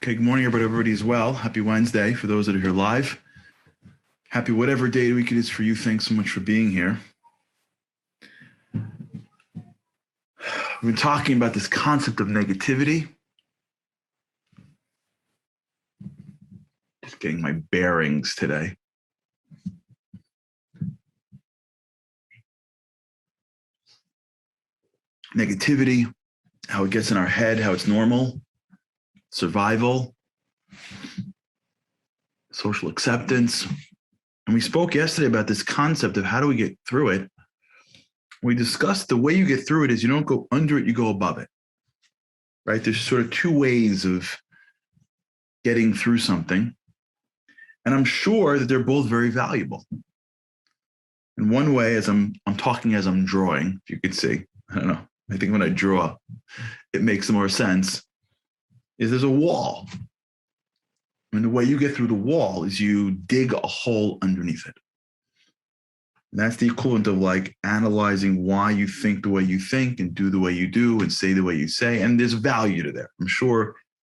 Okay, good morning, everybody. Everybody's well. Happy Wednesday for those that are here live. Happy whatever day of the week it is for you. Thanks so much for being here. We've been talking about this concept of negativity. Just getting my bearings today. Negativity, how it gets in our head, how it's normal, survival, social acceptance. And we spoke yesterday about this concept of how do we get through it. We discussed the way you get through it is you don't go under it, you go above it, right? There's sort of two ways of getting through something. And I'm sure that they're both very valuable. In one way, as I'm talking as I'm drawing, if you could see, I don't know. I think when I draw, it makes more sense, is there's a wall. And the way you get through the wall is you dig a hole underneath it. And that's the equivalent of like analyzing why you think the way you think and do the way you do and say the way you say. And there's value to that. I'm sure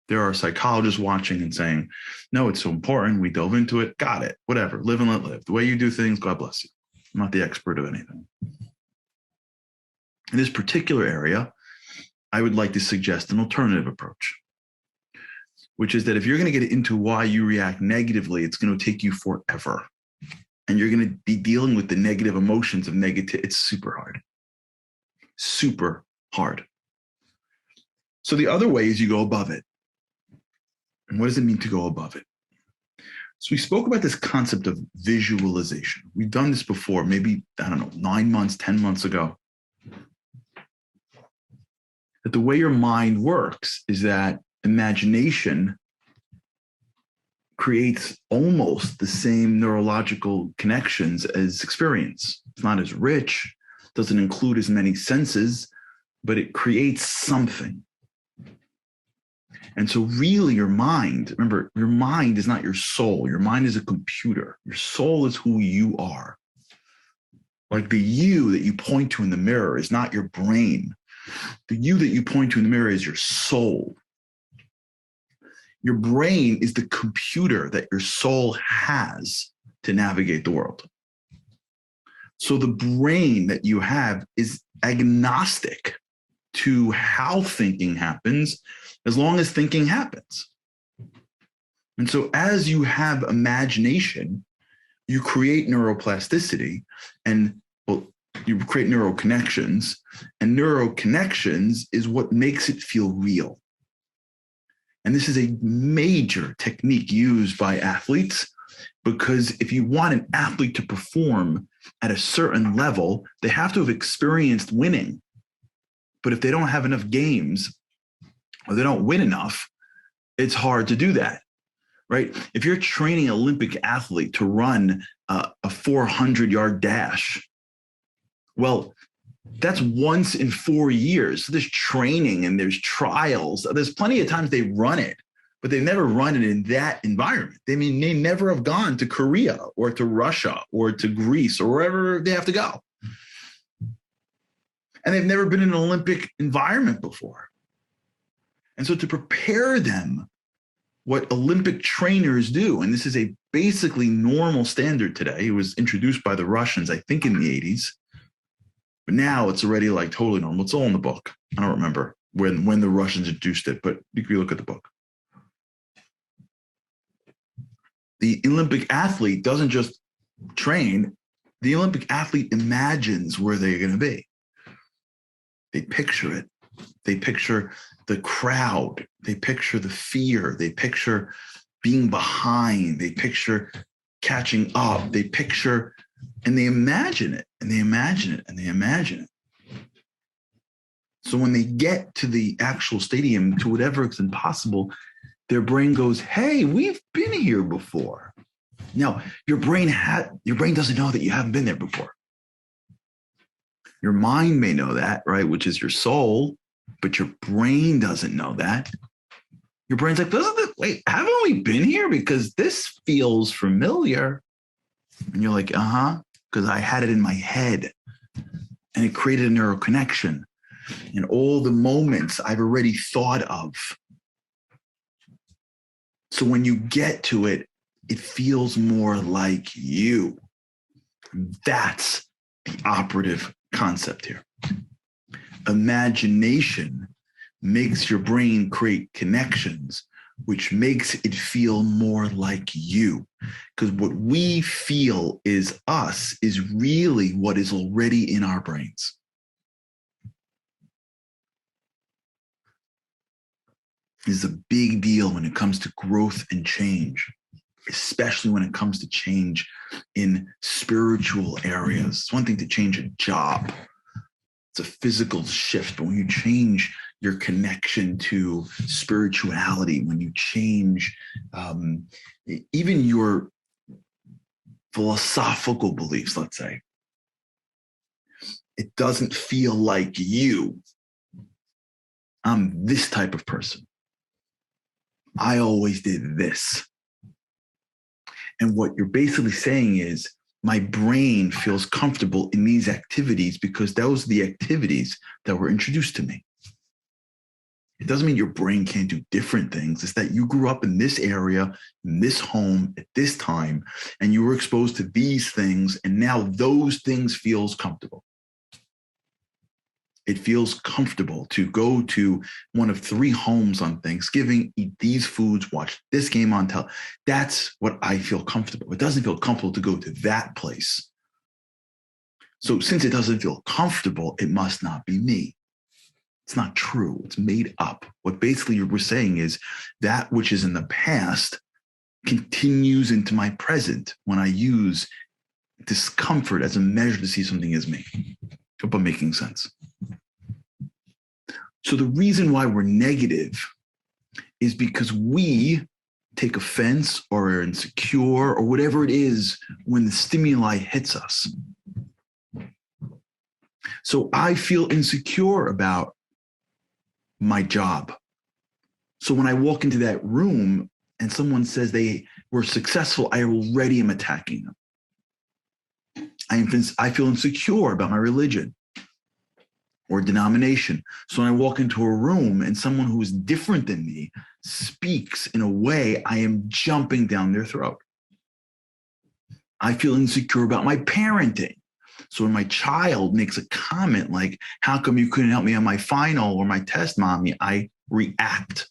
there are psychologists watching and saying, no, it's so important. We dove into it. Got it. Whatever. Live and let live. The way you do things, God bless you. I'm not the expert of anything. In this particular area, I would like to suggest an alternative approach, which is that if you're going to get into why you react negatively, it's going to take you forever. And you're going to be dealing with the negative emotions of negative. It's super hard. Super hard. So the other way is you go above it. And what does it mean to go above it? So we spoke about this concept of visualization. We've done this before, maybe, 9 months, 10 months ago. That the way your mind works is that imagination creates almost the same neurological connections as experience. It's not as rich, doesn't include as many senses, but it creates something. And so really your mind, remember, your mind is not your soul. Your mind is a computer. Your soul is who you are. Like the you that you point to in the mirror is not your brain. The you that you point to in the mirror is your soul. Your brain is the computer that your soul has to navigate the world. So the brain that you have is agnostic to how thinking happens, as long as thinking happens. And so as you have imagination, you create neuroplasticity and you create neural connections, and neural connections is what makes it feel real. And this is a major technique used by athletes, because if you want an athlete to perform at a certain level, they have to have experienced winning. But if they don't have enough games or they don't win enough, it's hard to do that, right? If you're training an Olympic athlete to run a 400-yard dash, well, that's once in 4 years. So there's training and there's trials. There's plenty of times they run it, but they've never run it in that environment. They never have gone to Korea or to Russia or to Greece or wherever they have to go. And they've never been in an Olympic environment before. And so to prepare them, what Olympic trainers do, and this is a basically normal standard today. It was introduced by the Russians, I think in the 80s. But now it's already like totally normal. It's all in the book. I don't remember when the Russians introduced it, but you can look at the book. The Olympic athlete doesn't just train. The Olympic athlete imagines where they're going to be. They picture it. They picture the crowd. They picture the fear. They picture being behind. They picture catching up. They picture, and they imagine it, and they imagine it, and they imagine it. So when they get to the actual stadium, to whatever is impossible, their brain goes, hey, we've been here before. Now, your brain doesn't know that you haven't been there before. Your mind may know that, right, which is your soul, but your brain doesn't know that. Your brain's like, wait, haven't we been here? Because this feels familiar. And you're like, because I had it in my head. And it created a neural connection. And all the moments I've already thought of. So when you get to it, it feels more like you. That's the operative concept here. Imagination makes your brain create connections, which makes it feel more like you. Because what we feel is us is really what is already in our brains. This is a big deal when it comes to growth and change, especially when it comes to change in spiritual areas. It's one thing to change a job. It's a physical shift, but when you change your connection to spirituality, when you change even your philosophical beliefs, let's say, it doesn't feel like you. I'm this type of person. I always did this. And what you're basically saying is, my brain feels comfortable in these activities because those are the activities that were introduced to me. It doesn't mean your brain can't do different things. It's that you grew up in this area, in this home, at this time, and you were exposed to these things, and now those things feels comfortable. It feels comfortable to go to one of 3 homes on Thanksgiving, eat these foods, watch this game on television. That's what I feel comfortable. It doesn't feel comfortable to go to that place. So since it doesn't feel comfortable, it must not be me. It's not true. It's made up. What basically we're saying is that which is in the past continues into my present when I use discomfort as a measure to see something as me. Hope I'm making sense. So the reason why we're negative is because we take offense or are insecure or whatever it is when the stimuli hits us. So I feel insecure about my job. So when I walk into that room and someone says they were successful, I already am attacking them. I feel insecure about my religion or denomination. So when I walk into a room and someone who is different than me speaks in a way, I am jumping down their throat. I feel insecure about my parenting. So when my child makes a comment like, how come you couldn't help me on my final or my test, mommy? I react.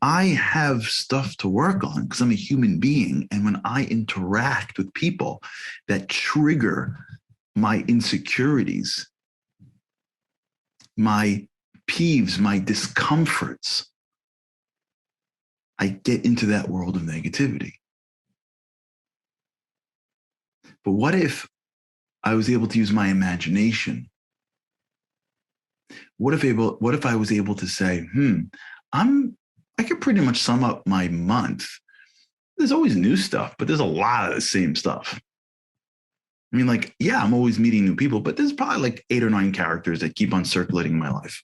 I have stuff to work on because I'm a human being. And when I interact with people that trigger my insecurities, my peeves, my discomforts, I get into that world of negativity. But what if I was able to use my imagination? What if I was able to say, I could pretty much sum up my month. There's always new stuff, but there's a lot of the same stuff. I mean, like, yeah, I'm always meeting new people, but there's probably like 8 or 9 characters that keep on circulating in my life.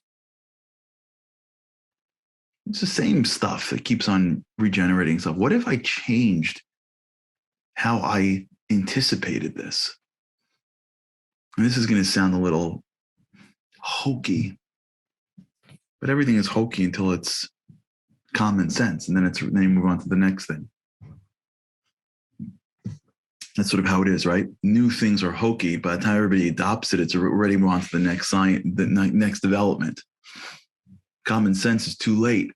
It's the same stuff that keeps on regenerating itself. What if I changed how I anticipated this? And this is going to sound a little hokey, but everything is hokey until it's common sense. And then you move on to the next thing. That's sort of how it is, right? New things are hokey. By the time everybody adopts it, it's already moved on to the next science, the next development. Common sense is too late.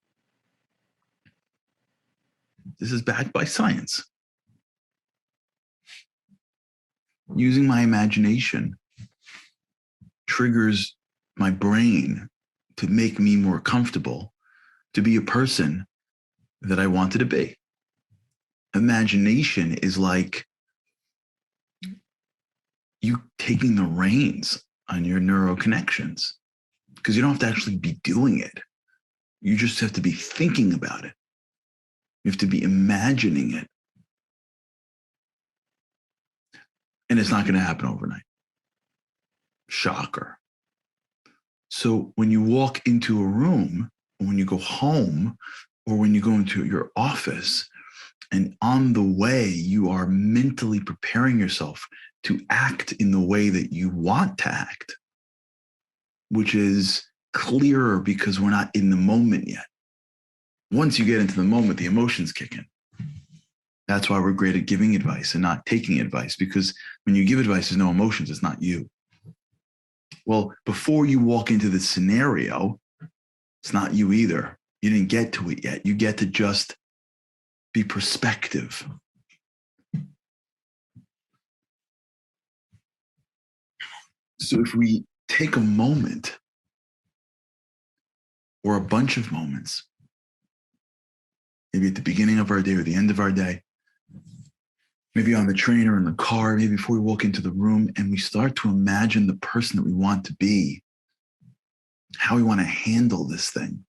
This is backed by science. Using my imagination triggers my brain to make me more comfortable to be a person that I wanted to be. Imagination is like you taking the reins on your neural connections because you don't have to actually be doing it. You just have to be thinking about it. You have to be imagining it. And it's not going to happen overnight. Shocker. So when you walk into a room, or when you go home, or when you go into your office, and on the way, you are mentally preparing yourself to act in the way that you want to act, which is clearer because we're not in the moment yet. Once you get into the moment, the emotions kick in. That's why we're great at giving advice and not taking advice, because when you give advice, there's no emotions. It's not you. Well, before you walk into the scenario, it's not you either. You didn't get to it yet. You get to just be perspective. So if we take a moment or a bunch of moments, maybe at the beginning of our day or the end of our day, maybe on the train or in the car, maybe before we walk into the room, and we start to imagine the person that we want to be, how we want to handle this thing.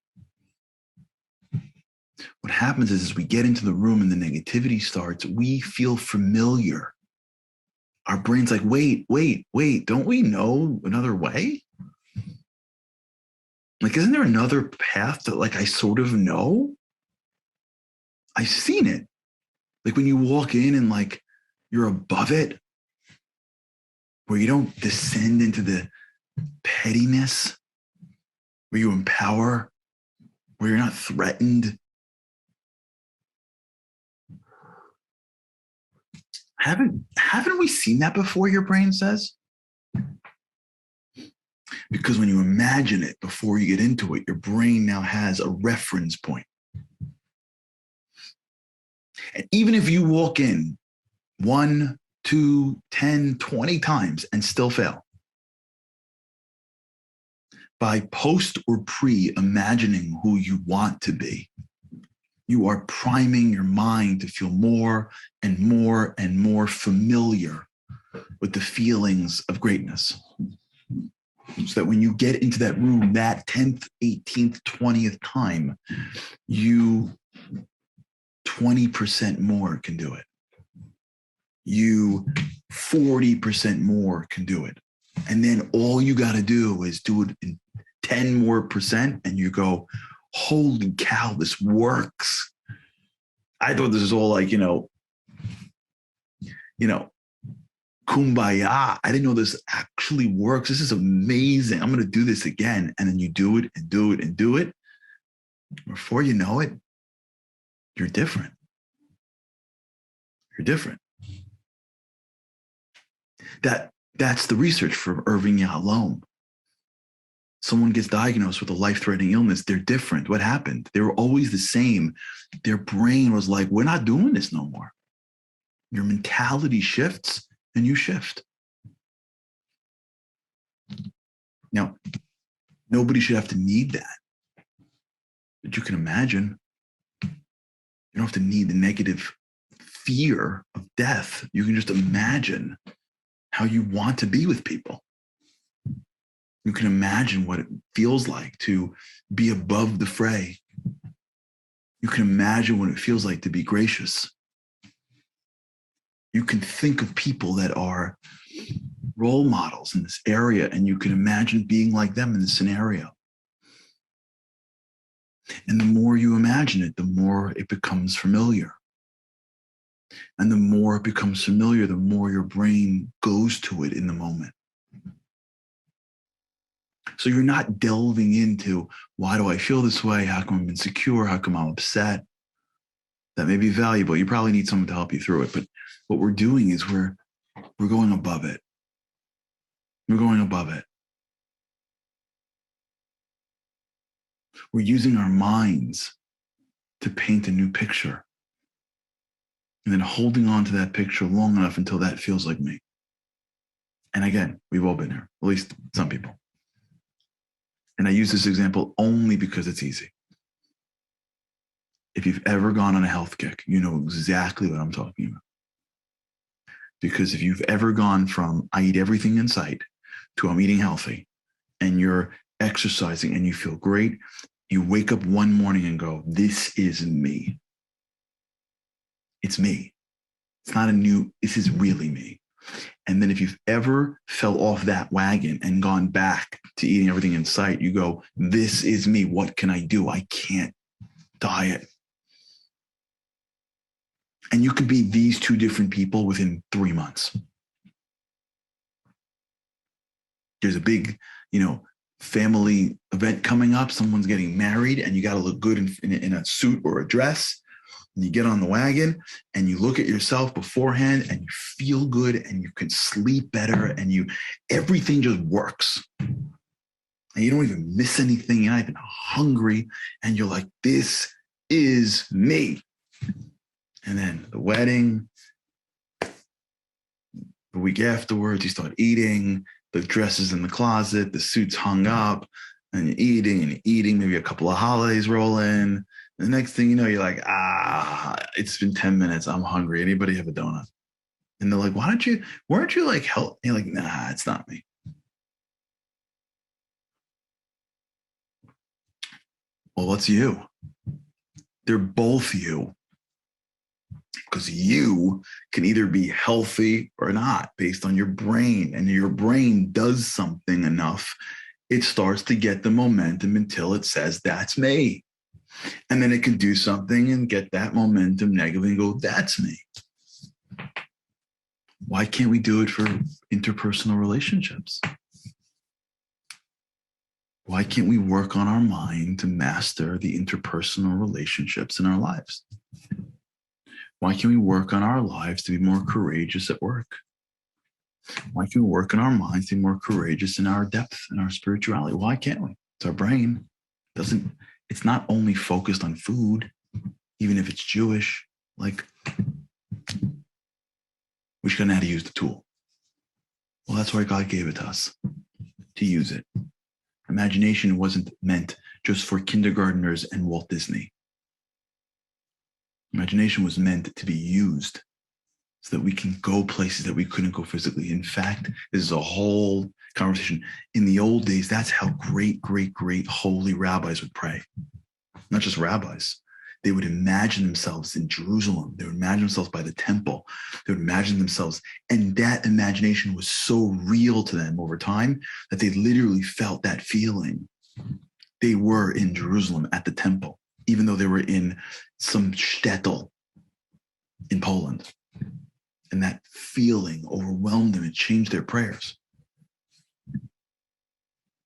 What happens is, as we get into the room and the negativity starts, we feel familiar. Our brain's like, wait, don't we know another way? Like, isn't there another path that, like, I sort of know? I've seen it. Like when you walk in and like you're above it, where you don't descend into the pettiness, where you empower, where you're not threatened. Haven't we seen that before, your brain says? Because when you imagine it before you get into it, your brain now has a reference point. And even if you walk in 1, 2, 10, 20 times and still fail, by post or pre-imagining who you want to be, you are priming your mind to feel more and more and more familiar with the feelings of greatness. So that when you get into that room that 10th, 18th, 20th time, you 20% more can do it. You 40% more can do it. And then all you got to do is do it in 10 more percent, and you go, holy cow, this works. I thought this was all like, kumbaya. I didn't know this actually works. This is amazing. I'm going to do this again. And then you do it and do it and do it. Before you know it, you're different. You're different. That's the research from Irving Yalom. Someone gets diagnosed with a life-threatening illness. They're different. What happened? They were always the same. Their brain was like, we're not doing this no more. Your mentality shifts and you shift. Now, nobody should have to need that. But you can imagine, you don't have to need the negative fear of death. You can just imagine how you want to be with people. You can imagine what it feels like to be above the fray. You can imagine what it feels like to be gracious. You can think of people that are role models in this area, and you can imagine being like them in this scenario. And the more you imagine it, the more it becomes familiar. And the more it becomes familiar, the more your brain goes to it in the moment. So you're not delving into, why do I feel this way? How come I'm insecure? How come I'm upset? That may be valuable. You probably need someone to help you through it. But what we're doing is we're going above it. We're going above it. We're using our minds to paint a new picture. And then holding on to that picture long enough until that feels like me. And again, we've all been here, at least some people. And I use this example only because it's easy. If you've ever gone on a health kick, you know exactly what I'm talking about. Because if you've ever gone from I eat everything in sight to I'm eating healthy, and you're exercising and you feel great, you wake up one morning and go, this is me. It's me. It's not this is really me. And then if you've ever fell off that wagon and gone back to eating everything in sight, you go, this is me. What can I do? I can't diet. And you could be these two different people within 3 months. There's a big, family event coming up, someone's getting married, and you got to look good in a suit or a dress. And you get on the wagon and you look at yourself beforehand and you feel good and you can sleep better and everything just works. And you don't even miss anything. You're not even hungry. And you're like, this is me. And then the wedding, the week afterwards, you start eating, the dresses in the closet, the suits hung up, and you're eating, maybe a couple of holidays roll in. The next thing you know, you're like, it's been 10 minutes. I'm hungry. Anybody have a donut? And they're like, weren't you like help? You're like, nah, it's not me. Well, what's you? They're both you. Because you can either be healthy or not based on your brain. And your brain does something enough, it starts to get the momentum until it says, that's me. And then it can do something and get that momentum negatively and go, that's me. Why can't we do it for interpersonal relationships? Why can't we work on our mind to master the interpersonal relationships in our lives? Why can't we work on our lives to be more courageous at work? Why can't we work on our minds to be more courageous in our depth and our spirituality? Why can't we? It's our brain. It's not only focused on food, even if it's Jewish. Like, we should know how to use the tool. Well, that's why God gave it to us, to use it. Imagination wasn't meant just for kindergartners and Walt Disney. Imagination was meant to be used so that we can go places that we couldn't go physically. In fact, this is a whole conversation. In the old days, that's how great, great, great holy rabbis would pray. Not just rabbis. They would imagine themselves in Jerusalem. They would imagine themselves by the temple. They would imagine themselves. And that imagination was so real to them over time that they literally felt that feeling. They were in Jerusalem at the temple, even though they were in some shtetl in Poland. And that feeling overwhelmed them. It changed their prayers.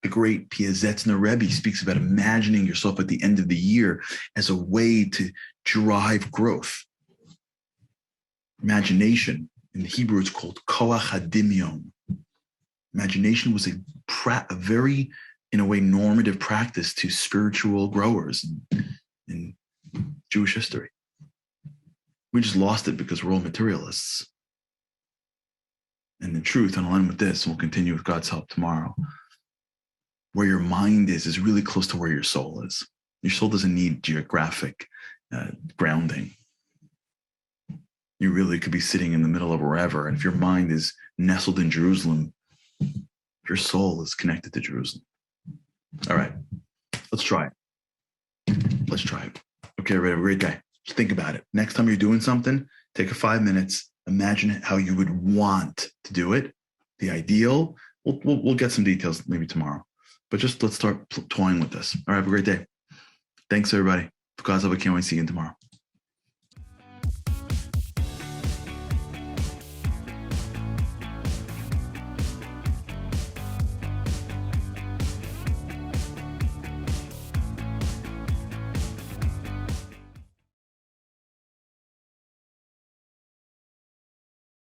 The great Piazetzner Rebbe speaks about imagining yourself at the end of the year as a way to drive growth. Imagination, in Hebrew, it's called koach hadimyon. Imagination was a very, in a way, normative practice to spiritual growers in Jewish history. We just lost it because we're all materialists. And the truth, and I'll end with this, and we'll continue with God's help tomorrow. Where your mind is really close to where your soul is. Your soul doesn't need geographic grounding. You really could be sitting in the middle of wherever. And if your mind is nestled in Jerusalem, your soul is connected to Jerusalem. All right, let's try it. Let's try it. Okay, everybody, have a great day. Just think about it. Next time you're doing something, take 5 minutes. Imagine how you would want to do it. The ideal. We'll get some details maybe tomorrow. But just let's start toying with this. All right, have a great day. Thanks, everybody. For God's love, I can't wait to see you again tomorrow.